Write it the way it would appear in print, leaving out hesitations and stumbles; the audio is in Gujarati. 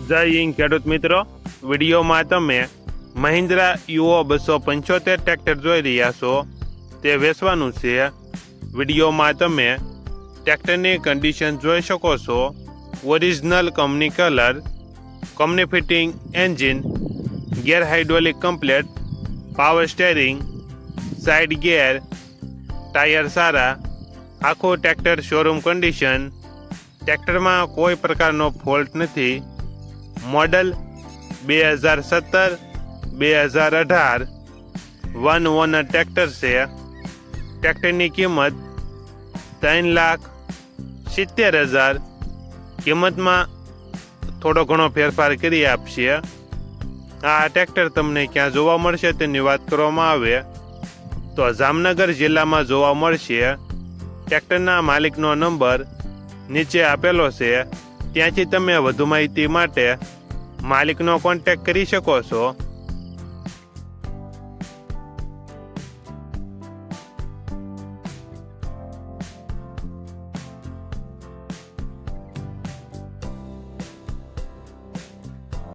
જય હિન્દ ખેડૂત મિત્રો, વિડીયોમાં તમે મહિન્દ્રા યુઓ 275 ટ્રેક્ટર જોઈ રહ્યા છો. તે વેચવાનું છે. વિડીયોમાં તમે ટ્રેક્ટરની કન્ડિશન જોઈ શકો છો. Original company colour, company fitting engine, gear hydraulic complete, power steering, side gear, tyre સારા, આખું ટ્રેક્ટર શોરૂમ કન્ડિશન. ટ્રેક્ટરમાં કોઈ પ્રકારનો ફોલ્ટ નથી. મોડલ 2017 2018 વન ઓનર ટ્રેક્ટર છે. ટ્રેક્ટરની કિંમત 3,70,000. કિંમતમાં થોડો ઘણો ફેરફાર કરી આપશે. આ ટ્રેક્ટર તમને ક્યાં જોવા મળશે તેની વાત કરવામાં આવે તો જામનગર જિલ્લામાં જોવા મળશે. ટ્રેક્ટરના માલિકનો નંબર નીચે આપેલો છે. ત્યાંથી તમે વધુ માહિતી માટે માલિકનો કોન્ટેક્ટ કરી શકો છો.